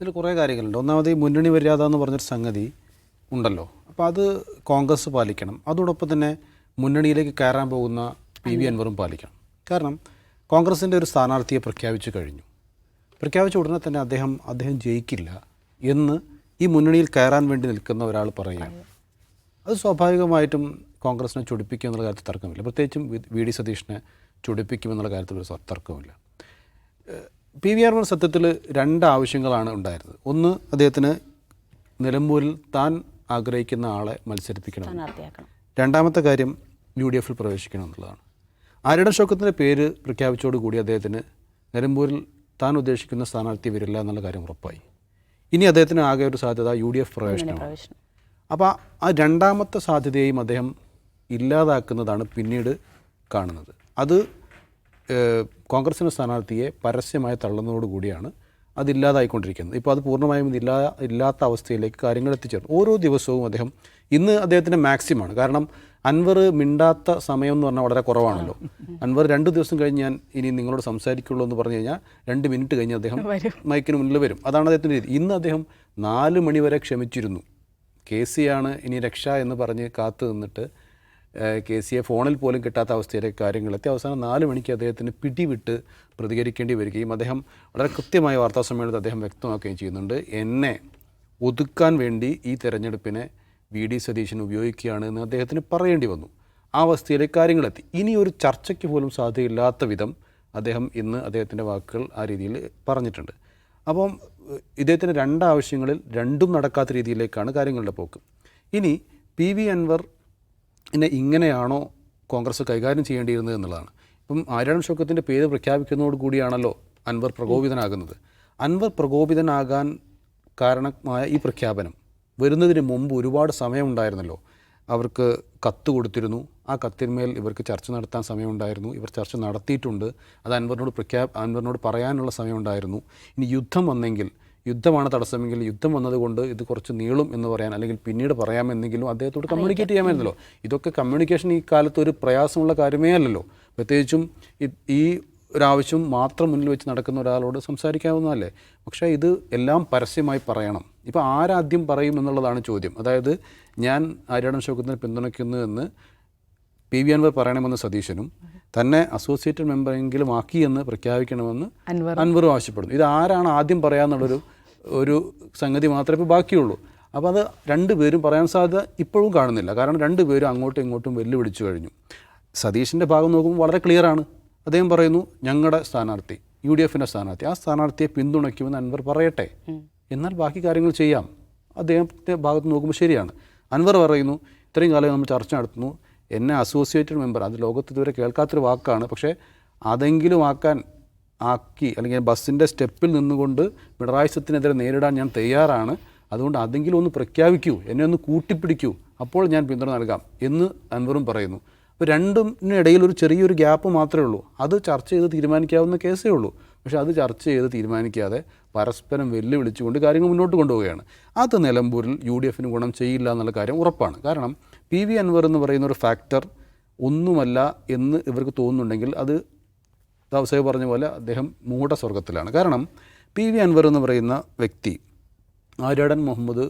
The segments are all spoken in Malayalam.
ഇതിൽ കുറേ കാര്യങ്ങളുണ്ട്. ഒന്നാമത് ഈ മുന്നണി മര്യാദ എന്ന് പറഞ്ഞൊരു സംഗതി ഉണ്ടല്ലോ. അപ്പോൾ അത് കോൺഗ്രസ് പാലിക്കണം. അതോടൊപ്പം തന്നെ മുന്നണിയിലേക്ക് കയറാൻ പോകുന്ന PV അൻവറും പാലിക്കണം. കാരണം കോൺഗ്രസിൻ്റെ ഒരു സ്ഥാനാർത്ഥിയെ പ്രഖ്യാപിച്ചു കഴിഞ്ഞു. പ്രഖ്യാപിച്ച ഉടനെ തന്നെ അദ്ദേഹം ജയിക്കില്ല എന്ന് ഈ മുന്നണിയിൽ കയറാൻ വേണ്ടി നിൽക്കുന്ന ഒരാൾ പറയുകയാണ്. അത് സ്വാഭാവികമായിട്ടും കോൺഗ്രസിനെ ചൊടിപ്പിക്കും എന്നുള്ള കാര്യത്തിൽ തർക്കമില്ല. പ്രത്യേകിച്ചും VD സതീഷിനെ ചൊടിപ്പിക്കുമെന്നുള്ള കാര്യത്തിൽ ഒരു തർക്കമില്ല. PV അൻവർ സത്യത്തിൽ രണ്ട് ആവശ്യങ്ങളാണ് ഉണ്ടായിരുന്നത്. ഒന്ന്, അദ്ദേഹത്തിന് നിലമ്പൂരിൽ താൻ ആഗ്രഹിക്കുന്ന ആളെ മത്സരിപ്പിക്കണം. രണ്ടാമത്തെ കാര്യം UDF പ്രവേശിക്കണം എന്നുള്ളതാണ്. ആര്യടൻ ഷൗക്കത്തിൻ്റെ പേര് പ്രഖ്യാപിച്ചതോടുകൂടി അദ്ദേഹത്തിന് നിലമ്പൂരിൽ താൻ ഉദ്ദേശിക്കുന്ന സ്ഥാനാർത്ഥി വരില്ല എന്നുള്ള കാര്യം ഉറപ്പായി. ഇനി അദ്ദേഹത്തിന് ആകെ ഒരു സാധ്യത UDF പ്രവേശനമാണ്. അപ്പോൾ ആ രണ്ടാമത്തെ സാധ്യതയെയും അദ്ദേഹം ഇല്ലാതാക്കുന്നതാണ് പിന്നീട് കാണുന്നത്. അത് കോൺഗ്രസിൻ്റെ സ്ഥാനാർത്ഥിയെ പരസ്യമായി തള്ളുന്നതോടുകൂടിയാണ് അതില്ലാതായിക്കൊണ്ടിരിക്കുന്നത്. ഇപ്പോൾ അത് പൂർണ്ണമായും ഇല്ലാത്ത അവസ്ഥയിലേക്ക് കാര്യങ്ങൾ എത്തിച്ചേർന്നു. ഓരോ ദിവസവും ഇന്ന് അദ്ദേഹത്തിൻ്റെ മാക്സിമാണ്. കാരണം അൻവർ മിണ്ടാത്ത സമയം എന്ന് പറഞ്ഞാൽ വളരെ കുറവാണല്ലോ. അൻവർ 2 ദിവസം കഴിഞ്ഞ് ഞാൻ ഇനി നിങ്ങളോട് സംസാരിക്കുള്ളൂ എന്ന് പറഞ്ഞു കഴിഞ്ഞാൽ 2 മിനിറ്റ് കഴിഞ്ഞ് അദ്ദേഹം മൈക്കിന് മുന്നിൽ വരും. അതാണ് അദ്ദേഹത്തിൻ്റെ രീതി. ഇന്ന് അദ്ദേഹം 4 മണി വരെ ക്ഷമിച്ചിരുന്നു. KC ആണ് ഇനി രക്ഷ എന്ന് പറഞ്ഞ് കാത്തു നിന്നിട്ട് KCയെ ഫോണിൽ പോലും കിട്ടാത്ത അവസ്ഥയിലേക്ക് കാര്യങ്ങളെത്തി. അവസാനം 4 മണിക്ക് അദ്ദേഹത്തിന് പിടിവിട്ട് പ്രതികരിക്കേണ്ടി വരികയും അദ്ദേഹം വളരെ കൃത്യമായ വാർത്താസമ്മേളനത്തിൽ അദ്ദേഹം വ്യക്തമാക്കുകയും ചെയ്യുന്നുണ്ട്. എന്നെ ഒതുക്കാൻ വേണ്ടി ഈ തെരഞ്ഞെടുപ്പിനെ VD സതീശൻ ഉപയോഗിക്കുകയാണ് എന്ന് അദ്ദേഹത്തിന് പറയേണ്ടി വന്നു. ആ അവസ്ഥയിലേക്ക് കാര്യങ്ങളെത്തി. ഇനി ഒരു ചർച്ചയ്ക്ക് പോലും സാധ്യതയില്ലാത്ത വിധം അദ്ദേഹം ഇന്ന് അദ്ദേഹത്തിൻ്റെ വാക്കുകൾ ആ രീതിയിൽ പറഞ്ഞിട്ടുണ്ട്. അപ്പം ഇദ്ദേഹത്തിന് 2 ആവശ്യങ്ങളിൽ 2ഉം നടക്കാത്ത രീതിയിലേക്കാണ് കാര്യങ്ങളുടെ പോക്ക്. ഇനി PV അൻവർ ഇങ്ങനെയാണോ കോൺഗ്രസ് കൈകാര്യം ചെയ്യേണ്ടിയിരുന്നത് എന്നുള്ളതാണ്. ഇപ്പം ആര്യടൻ ഷൗക്കത്തിൻ്റെ പേര് പ്രഖ്യാപിക്കുന്നതോടുകൂടിയാണല്ലോ അൻവർ പ്രകോപിതനാകുന്നത്. അൻവർ പ്രകോപിതനാകാൻ കാരണമായ ഈ പ്രഖ്യാപനം വരുന്നതിന് മുമ്പ് ഒരുപാട് സമയമുണ്ടായിരുന്നല്ലോ. അവർക്ക് കത്ത് കൊടുത്തിരുന്നു. ആ കത്തിന്മേൽ ഇവർക്ക് ചർച്ച നടത്താൻ സമയമുണ്ടായിരുന്നു. ഇവർ ചർച്ച നടത്തിയിട്ടുണ്ട്. അത് അൻവറിനോട് പറയാനുള്ള സമയമുണ്ടായിരുന്നു. ഇനി യുദ്ധം വന്നെങ്കിൽ, യുദ്ധമാണ് തടസ്സമെങ്കിൽ യുദ്ധം വന്നതുകൊണ്ട് ഇത് കുറച്ച് നീളും എന്ന് പറയാൻ, അല്ലെങ്കിൽ പിന്നീട് പറയാമെന്നെങ്കിലും അദ്ദേഹത്തോട് കമ്മ്യൂണിക്കേറ്റ് ചെയ്യാമായിരുന്നല്ലോ. ഇതൊക്കെ കമ്മ്യൂണിക്കേഷൻ ഈ കാലത്ത് ഒരു പ്രയാസമുള്ള കാര്യമേ അല്ലല്ലോ. പ്രത്യേകിച്ചും ഈ ഒരാവശ്യം മാത്രം മുന്നിൽ വെച്ച് നടക്കുന്ന ഒരാളോട് സംസാരിക്കാവുന്നതല്ലേ. പക്ഷേ ഇത് എല്ലാം പരസ്യമായി പറയണം. ഇപ്പോൾ ആരാദ്യം പറയും എന്നുള്ളതാണ് ചോദ്യം. അതായത് ഞാൻ ആര്യടൻ ഷൗക്കത്തിനെ പിന്തുണയ്ക്കുന്നു എന്ന് PV അൻവർ പറയണമെന്ന് സതീശനും തന്നെ അസോസിയേറ്റഡ് മെമ്പറെങ്കിലും ആക്കിയെന്ന് പ്രഖ്യാപിക്കണമെന്ന് അൻവറും ആവശ്യപ്പെടുന്നു. ഇത് ആരാണ് ആദ്യം പറയാമെന്നുള്ളൊരു സംഗതി മാത്രമേ ഇപ്പോൾ ബാക്കിയുള്ളൂ. അപ്പോൾ അത് 2 പേരും പറയാൻ സാധ്യത ഇപ്പോഴും കാണുന്നില്ല. കാരണം 2 പേരും അങ്ങോട്ടും ഇങ്ങോട്ടും വെല്ലുവിളിച്ചു കഴിഞ്ഞു. സതീശിൻ്റെ ഭാഗം നോക്കുമ്പോൾ വളരെ ക്ലിയറാണ്. അദ്ദേഹം പറയുന്നു, ഞങ്ങളുടെ സ്ഥാനാർത്ഥി UDFൻ്റെ സ്ഥാനാർത്ഥി, ആ സ്ഥാനാർത്ഥിയെ പിന്തുണയ്ക്കുമെന്ന് അൻവർ പറയട്ടെ, എന്നാൽ ബാക്കി കാര്യങ്ങൾ ചെയ്യാം. അദ്ദേഹത്തിൻ്റെ ഭാഗത്ത് നോക്കുമ്പോൾ ശരിയാണ്. അൻവർ പറയുന്നു, ഇത്രയും കാലം നമ്മൾ ചർച്ച നടത്തുന്നു, എന്നെ അസോസിയേറ്റഡ് മെമ്പർ, അത് ലോകത്ത് ഇതുവരെ കേൾക്കാത്തൊരു വാക്കാണ്, പക്ഷേ അതെങ്കിലും ആക്കി അല്ലെങ്കിൽ ബസ്സിൻ്റെ സ്റ്റെപ്പിൽ നിന്നുകൊണ്ട് പിണറായി സത്തിനെതിരെ നേരിടാൻ ഞാൻ തയ്യാറാണ്, അതുകൊണ്ട് അതെങ്കിലും ഒന്ന് പ്രഖ്യാപിക്കൂ, എന്നെ ഒന്ന് കൂട്ടിപ്പിടിക്കൂ, അപ്പോൾ ഞാൻ പിന്തുണ നൽകാം എന്ന് അൻവറും പറയുന്നു. അപ്പോൾ രണ്ടിനിടയിൽ ഒരു ചെറിയൊരു ഗ്യാപ്പ് മാത്രമേ ഉള്ളൂ. അത് ചർച്ച ചെയ്ത് തീരുമാനിക്കാവുന്ന കേസേ ഉള്ളൂ. പക്ഷേ അത് ചർച്ച ചെയ്ത് തീരുമാനിക്കാതെ പരസ്പരം വെല്ലുവിളിച്ചുകൊണ്ട് കാര്യങ്ങൾ മുന്നോട്ട് കൊണ്ടുപോവുകയാണ്. അത് നിലമ്പൂരിൽ UDFന് ഗുണം ചെയ്യില്ല എന്നുള്ള കാര്യം ഉറപ്പാണ്. കാരണം PV അൻവർ എന്ന് പറയുന്ന ഒരു ഫാക്ടർ ഒന്നുമല്ല എന്ന് ഇവർക്ക് തോന്നുന്നുണ്ടെങ്കിൽ അത് ദാവസേബ് പറഞ്ഞ പോലെ അദ്ദേഹം മൂഢസ്വർഗത്തിലാണ്. കാരണം PV അൻവർ എന്ന് പറയുന്ന വ്യക്തി ആര്യടൻ മുഹമ്മദ്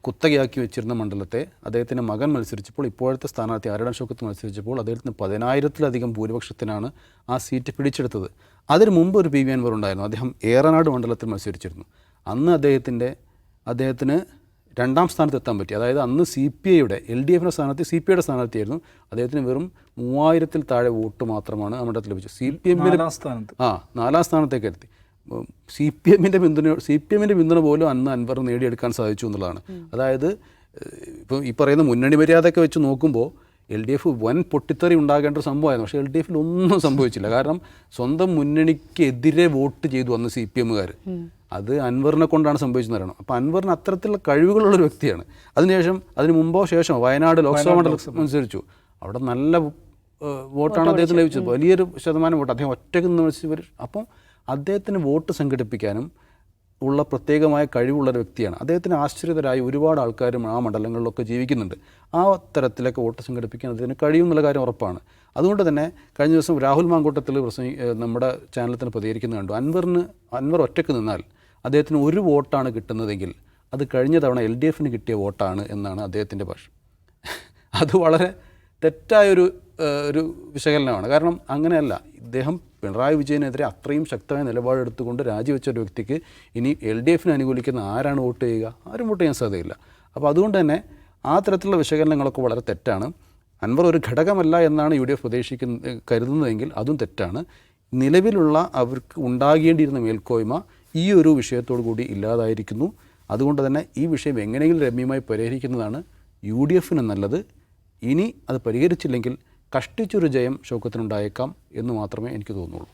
കുത്തകയാക്കി വെച്ചിരുന്ന മണ്ഡലത്തെ അദ്ദേഹത്തിൻ്റെ മകൻ മത്സരിച്ചപ്പോൾ, ഇപ്പോഴത്തെ സ്ഥാനാർത്ഥി ആര്യടൻ ഷൗക്കത്ത് മത്സരിച്ചപ്പോൾ അദ്ദേഹത്തിന് 10,000-ലധികം ഭൂരിപക്ഷത്തിനാണ് ആ സീറ്റ് പിടിച്ചെടുത്തത്. അതിന് മുമ്പ് ഒരു PV അൻവർ ഉണ്ടായിരുന്നു. അദ്ദേഹം ഏറനാട് മണ്ഡലത്തിൽ മത്സരിച്ചിരുന്നു. അന്ന് അദ്ദേഹത്തിന് 2ാം സ്ഥാനത്ത് എത്താൻ പറ്റി. അതായത് അന്ന് CPIയുടെ LDFൻ്റെ സ്ഥാനാർത്ഥി CPIയുടെ സ്ഥാനാർത്ഥിയായിരുന്നു. അദ്ദേഹത്തിന് വെറും 3000-ൽ താഴെ വോട്ട് മാത്രമാണ് ആ മണ്ഡലത്തിൽ ലഭിച്ചത്. CPMൻ്റെ 4ാം സ്ഥാനത്തേക്ക് എത്തി. CPMൻ്റെ പിന്തുണ പോലും അന്ന് അൻവർ നേടിയെടുക്കാൻ സാധിച്ചു എന്നുള്ളതാണ്. അതായത് ഇപ്പോൾ ഈ പറയുന്ന മുന്നണി മര്യാദയൊക്കെ വെച്ച് നോക്കുമ്പോൾ LDF വൻ പൊട്ടിത്തെറി ഉണ്ടാകേണ്ട ഒരു സംഭവമായിരുന്നു. പക്ഷേ LDFൽ ഒന്നും സംഭവിച്ചില്ല. കാരണം സ്വന്തം മുന്നണിക്കെതിരെ വോട്ട് ചെയ്തു അന്ന് CPMകാർ. അത് അൻവറിനെ കൊണ്ടാണ് സംഭവിച്ചെന്ന് പറയണം. അപ്പോൾ അൻവറിന് അത്തരത്തിലുള്ള കഴിവുകളുള്ളൊരു വ്യക്തിയാണ്. അതിന് മുമ്പോ ശേഷമോ വയനാട് ലോക്സഭാ മണ്ഡലം മത്സരിച്ചു. അവിടെ നല്ല വോട്ടാണ് അദ്ദേഹത്തിന് ലഭിച്ചത്. വലിയൊരു ശതമാനം വോട്ട് അദ്ദേഹം ഒറ്റയ്ക്ക് നിന്ന് മത്സരിച്ചു. അപ്പം അദ്ദേഹത്തിന് വോട്ട് സംഘടിപ്പിക്കാനും ഉള്ള പ്രത്യേകമായ കഴിവുള്ളൊരു വ്യക്തിയാണ്. അദ്ദേഹത്തിന് ആശ്രിതരായി ഒരുപാട് ആൾക്കാരും ആ മണ്ഡലങ്ങളിലൊക്കെ ജീവിക്കുന്നുണ്ട്. ആ തരത്തിലൊക്കെ വോട്ട് സംഘടിപ്പിക്കാൻ അദ്ദേഹത്തിന് കഴിയും എന്നുള്ള കാര്യം ഉറപ്പാണ്. അതുകൊണ്ട് തന്നെ കഴിഞ്ഞ ദിവസം രാഹുൽ മാങ്കൂട്ടത്തിൽ നമ്മുടെ ചാനലിൽ തന്നെ പ്രതികരിക്കുന്നത് കണ്ടു. അൻവർ ഒറ്റയ്ക്ക് നിന്നാൽ അദ്ദേഹത്തിന് ഒരു വോട്ടാണ് കിട്ടുന്നതെങ്കിൽ അത് കഴിഞ്ഞ തവണ LDF കിട്ടിയ വോട്ടാണ് എന്നാണ് അദ്ദേഹത്തിൻ്റെ ഭാഷ്യം. അത് വളരെ തെറ്റായൊരു ഒരു വിശകലനമാണ്. കാരണം അങ്ങനെയല്ല. ഇദ്ദേഹം പിണറായി വിജയനെതിരെ അത്രയും ശക്തമായ നിലപാടെടുത്തുകൊണ്ട് രാജിവെച്ച ഒരു വ്യക്തിക്ക് ഇനി LDF അനുകൂലിക്കുന്ന ആരാണ് വോട്ട് ചെയ്യുക? ആരും വോട്ട് ചെയ്യാൻ സാധ്യതയില്ല. അപ്പോൾ അതുകൊണ്ട് തന്നെ ആ തരത്തിലുള്ള വിശകലനങ്ങളൊക്കെ വളരെ തെറ്റാണ്. അൻവർ ഒരു ഘടകമല്ല എന്നാണ് UDF കരുതുന്നതെങ്കിൽ അതും തെറ്റാണ്. നിലവിലുള്ള അവർക്ക് ഉണ്ടാകേണ്ടിയിരുന്ന മേൽക്കോയ്മ ഈ ഒരു വിഷയത്തോടു കൂടി ഇല്ലാതായിരിക്കുന്നു. അതുകൊണ്ട് തന്നെ ഈ വിഷയം എങ്ങനെയെങ്കിലും രമ്യമായി പരിഹരിക്കുന്നതാണ് UDF നല്ലത്. ഇനി അത് പരിഹരിച്ചില്ലെങ്കിൽ കഷ്ടിച്ചൊരു ജയം ഷൗക്കത്തിനുണ്ടായേക്കാം എന്ന് മാത്രമേ എനിക്ക് തോന്നുള്ളൂ.